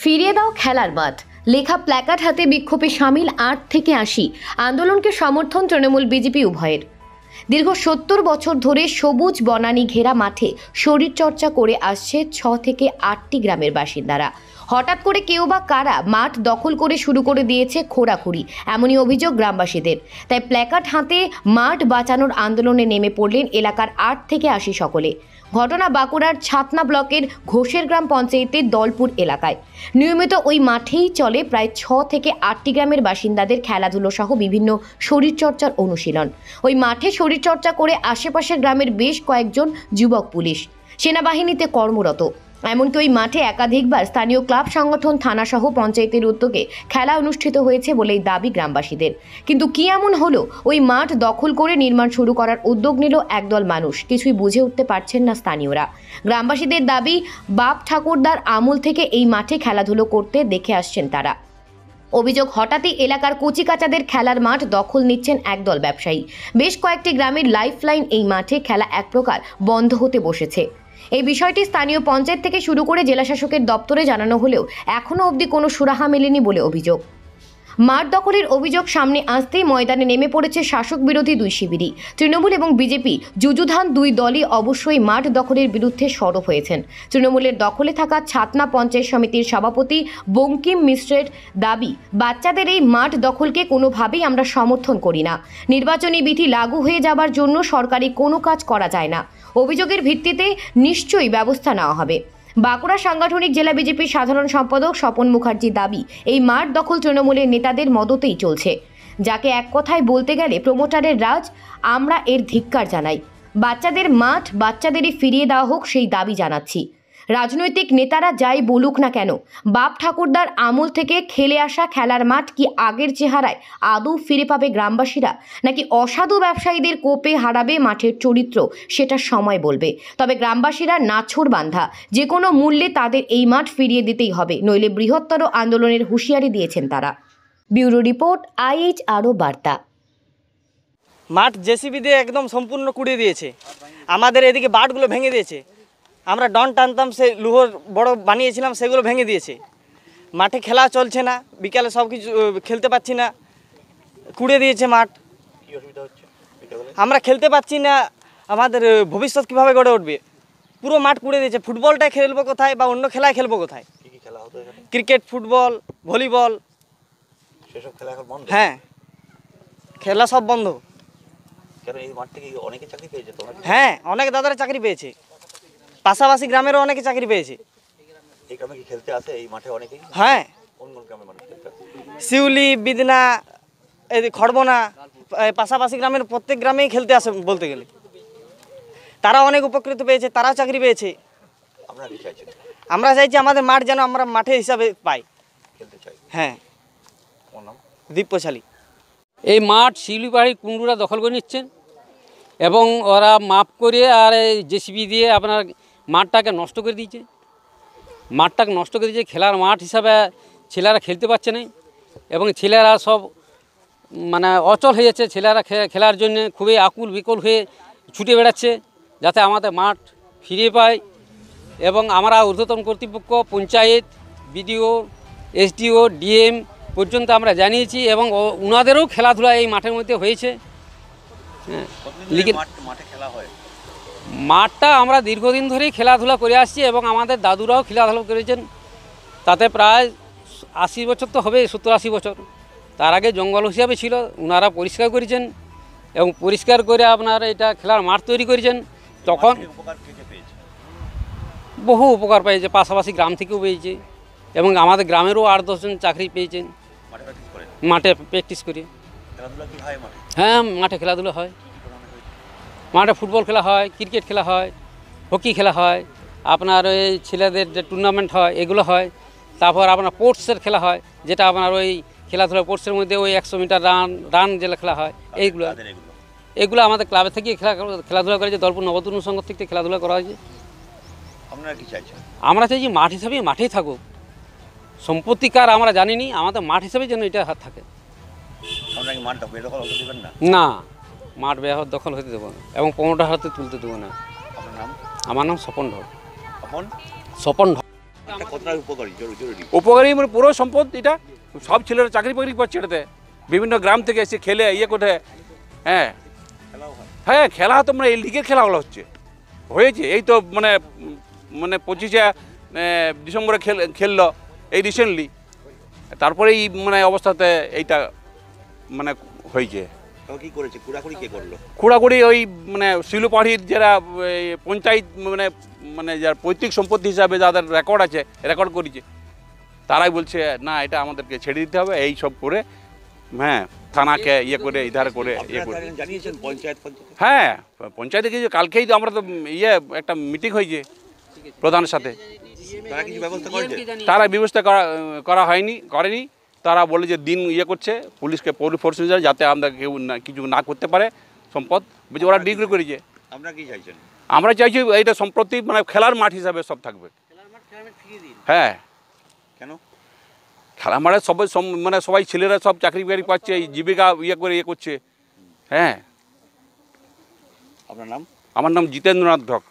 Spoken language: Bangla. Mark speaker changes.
Speaker 1: ফিরিয়ে দাও খেলার মাঠ লেখা প্ল্যাকার্ড হাতে বিক্ষোভে সামিল ৮ থেকে ৮০ আন্দোলনকে সমর্থন তৃণমূল বিজেপি উভয়ের। দীর্ঘ ৭০ বছর ধরে সবুজ বনানী ঘেরা মাঠে শরীরচর্চা করে আসছে ৬ থেকে ৮টি গ্রামের বাসিন্দারা। হঠাৎ করে কেউ বা কারা মাঠ দখল করে শুরু করে দিয়েছে খোঁড়াখুড়ি, এমনই অভিযোগ গ্রামবাসীদের। তাই প্ল্যাকার্ড হাতে মাঠ বাঁচানোর আন্দোলনে নেমে পড়লেন এলাকার ৮ থেকে ৮০ সকলে। ঘটনা বাঁকুড়ার ছাতনা ব্লকের ঘোষের গ্রাম পঞ্চায়েতের দলপুর এলাকায়। নিয়মিত ওই মাঠেই চলে প্রায় ৬ থেকে ৮টি গ্রামের বাসিন্দাদের খেলাধুলো সহ বিভিন্ন শরীরচর্চার অনুশীলন। ওই মাঠে শরীরচর্চা করে আশেপাশের গ্রামের বেশ কয়েকজন যুবক পুলিশ, সেনাবাহিনীতে কর্মরত। এমনকি ওই মাঠে একাধিকবার স্থানীয় ক্লাব সংগঠন, থানাসহ পঞ্চায়েতের উদ্যোগে খেলা অনুষ্ঠিত হয়েছে বলেই দাবি গ্রামবাসীদের। কিন্তু কি এমন হলো ওই মাঠ দখল করে নির্মাণ শুরু করার উদ্যোগ নিল একদল মানুষ? কিছুই বুঝে উঠতে পারছেন না স্থানীয়রা। গ্রামবাসীদের দাবি, বাপ ঠাকুরদার আমল থেকে এই মাঠে খেলাধুলো করতে দেখে আসছেন তারা। অভিযোগ, হঠাৎই এলাকার কচিকাচাদের খেলার মাঠ দখল নিচ্ছেন একদল ব্যবসায়ী। বেশ কয়েকটি গ্রামের লাইফলাইন এই মাঠে খেলা এক প্রকার বন্ধ হতে বসেছে। এই বিষয়টি স্থানীয় পঞ্চায়েত থেকে শুরু করে জেলাশাসকের দপ্তরে জানানো হলেও এখনও অবধি কোনো সুরাহা মেলেনি বলে অভিযোগ। মাঠ দখলের অভিযোগ সামনে আসতেই ময়দানে নেমে পড়েছে শাসক বিরোধী দুই শিবিরই। তৃণমূল এবং বিজেপি যুযুধান দুই দলই অবশ্যই মাঠ দখলের বিরুদ্ধে সরব হয়েছেন। তৃণমূলের দখলে থাকা ছাতনা পঞ্চায়েত সমিতির সভাপতি বঙ্কিম মিশ্রের দাবি, বাচ্চাদের এই মাঠ দখলকে কোনোভাবেই আমরা সমর্থন করি না। নির্বাচনী বিধি লাগু হয়ে যাবার জন্য সরকারি কোনো কাজ করা যায় না। অভিযোগের ভিত্তিতে নিশ্চয়ই ব্যবস্থা নেওয়া হবে। বাঁকুড়া সাংগঠনিক জেলা বিজেপির সাধারণ সম্পাদক স্বপন মুখার্জির দাবি, এই মাঠ দখল তৃণমূলের নেতাদের মদতেই চলছে, যাকে এক কথায় বলতে গেলে প্রমোটারের রাজ। আমরা এর ধিক্কার জানাই। বাচ্চাদের মাঠ বাচ্চাদেরই ফিরিয়ে দেওয়া হোক, সেই দাবি জানাচ্ছি। রাজনৈতিক নেতারা যাই বলুক না কেন, বাপ ঠাকুরদার আমল থেকে খেলে আসা খেলার মাঠ কি আগের চেহারায় আদৌ ফিরে পাবে গ্রামবাসীরা, নাকি অসাধু ব্যবসায়ীদের কোপে হারাবে মাঠের চরিত্র, সেটা সময় বলবে। তবে গ্রামবাসীরা নাছোড়বান্ধা, যে কোনো মূল্যে তাদের এই মাঠ ফিরিয়ে দিতেই হবে, নইলে বৃহত্তর আন্দোলনের হুঁশিয়ারি দিয়েছেন তারা। ব্যুরো রিপোর্ট, IHRO বার্তা।
Speaker 2: মাঠ জেসিবি দিয়ে একদম সম্পূর্ণ কুড়িয়ে দিয়েছে। আমাদের এদিকে বাঁটগুলো ভেঙে দিয়েছে। আমরা ডন টানতাম, সে লুহোর বড় বানিয়েছিলাম, সেগুলো ভেঙে দিয়েছে। মাঠে খেলা চলছে না, বিকালে সব কিছু খেলতে পাচ্ছি না, কুড়ে দিয়েছে মাঠ। আমরা খেলতে পাচ্ছি না, আমাদের ভবিষ্যৎ কীভাবে গড়ে উঠবে? পুরো মাঠ কুড়ে দিয়েছে। ফুটবলটাই খেলবো কোথায়, বা অন্য খেলায় খেলবো কোথায়? ক্রিকেট, ফুটবল, ভলিবল, হ্যাঁ, খেলা সব বন্ধ। হ্যাঁ, অনেক দাদারা চাকরি পেয়েছে, পাশাপাশি গ্রামেরও অনেকে চাকরি পেয়েছে। হ্যাঁ, শিউলি, বিদনা, এই খড়বনা, পাশাপাশি গ্রামের প্রত্যেক গ্রামেই খেলতে আসে বলতে গেলে। তারা অনেক উপকৃত পেয়েছে, তারাও চাকরি পেয়েছে। আমরা চাইছি আমাদের মাঠ যেন আমরা মাঠে হিসাবে পাই। হ্যাঁ, দীপশালী।
Speaker 3: এই মাঠ শিউলিপাড়ি কুণ্ডুরা দখল করে নিচ্ছেন এবং ওরা মাপ করে আর জেসিবি দিয়ে আপনার মাঠটাকে নষ্ট করে দিয়েছে। মাঠটাকে নষ্ট করে দিয়েছে, খেলার মাঠ হিসাবে ছেলেরা খেলতে পারছে না এবং ছেলেরা সব মানে অচল হয়ে যাচ্ছে। ছেলেরা খেলার জন্য খুবই আকুল বিকল হয়ে ছুটে বেড়াচ্ছে যাতে আমাদের মাঠ ফিরে পায়। এবং আমরা ঊর্ধ্বতন কর্তৃপক্ষ, পঞ্চায়েত, বিডিও, SDO, DM পর্যন্ত আমরা জানিয়েছি এবং ওনাদেরও খেলাধুলা এই মাঠের মধ্যে হয়েছে। হ্যাঁ, মাঠটা আমরা দীর্ঘদিন ধরেই খেলাধুলা করে আসছি এবং আমাদের দাদুরাও খেলাধুলা করেছেন। তাতে প্রায় 80 বছর তো হবে, 70-80 বছর। তার আগে জঙ্গল হিসাবে ছিল, ওনারা পরিষ্কার করেছেন এবং পরিষ্কার করে আপনার এটা খেলার মাঠ তৈরি করেছেন। তখন বহু উপকার পেয়েছে, পাশাপাশি গ্রাম থেকেও পেয়েছে এবং আমাদের গ্রামেরও 8-10 জন চাকরি পেয়েছেন মাঠে প্র্যাকটিস করে। হ্যাঁ, মাঠে খেলাধুলা হয়। মাঠে ফুটবল খেলা হয়, ক্রিকেট খেলা হয়, হকি খেলা হয়, আপনার ওই ছেলেদের যে টুর্নামেন্ট হয় এগুলো হয়। তারপর আপনার স্পোর্টসের খেলা হয়, যেটা আপনার ওই খেলাধুলা স্পোর্টসের মধ্যে ওই 100 মিটার রান যেটা খেলা হয়, এগুলো আমাদের ক্লাবে থেকে খেলাধুলা করেছে। দলপুর নবতরুণ সংঘ থেকে খেলাধুলা করা হয়েছে। আমরা চাইছি মাঠ হিসাবে মাঠেই থাকুক। সম্পত্তিকার আমরা জানিনি, আমাদের মাঠ হিসাবে যেন এটা থাকে। না, মাঠ দখল হতে দেবো না এবং প্রমোটার হাতে তুলতে দেবো না। আমার নাম স্বপন ঢল।
Speaker 4: এটা কতটা উপকারী জরুরি?
Speaker 5: উপকারী মানে পুরো সম্পদ এটা, সব ছেলেরা চাকরি বাকরি পাচ্ছে এটাতে, বিভিন্ন গ্রাম থেকে এসে খেলে ইয়ে করে। হ্যাঁ হ্যাঁ, খেলা তো মানে এই লিগের খেলাগুলো হয়েছে এই তো মানে 25শে ডিসেম্বরে খেললো এই রিসেন্টলি, তারপরে এই মানে অবস্থাতে এইটা মানে হয়েছে।
Speaker 4: কি করেছে, কুড়াকুড়ি কে করলো?
Speaker 5: খুঁড়াখুড়ি ওই মানে শিলুপাড়ির যারা পঞ্চায়েত মানে যার পৈতৃক সম্পত্তি হিসাবে যাদের রেকর্ড করেছে, তারাই বলছে না এটা আমাদেরকে ছেড়ে দিতে হবে, এই সব করে হ্যাঁ থানাকে ইয়ে করে ইধার করে ইয়ে করে।
Speaker 4: জানিয়েছেন পঞ্চায়েত?
Speaker 5: হ্যাঁ পঞ্চায়েতে কিছু কালকেই তো আমরা তো ইয়ে একটা মিটিং হয়েছে প্রধানের সাথে,
Speaker 4: তারা কিছু ব্যবস্থা করেছে?
Speaker 5: তারা ব্যবস্থা করা করেনি। তারা বলে যে দিন ইয়ে করছে পুলিশকে ফোর্স যাতে আমরা কেউ কিছু না করতে পারে সম্পদ, বুঝে ওরা ডিগ্রি করেছে।
Speaker 4: আপনারা কি চাইছেন?
Speaker 5: আমরা চাইছি এইটা সম্প্রতি মানে খেলার মাঠ হিসাবে সব থাকবে। হ্যাঁ
Speaker 4: কেন?
Speaker 5: খেলার মাঠে সবাই ছেলেরা সব চাকরি বাকরি পাচ্ছে, এই জীবিকা ইয়ে করছে। হ্যাঁ।
Speaker 4: আপনার নাম?
Speaker 5: আমার নাম জিতেন্দ্রনাথ ধক।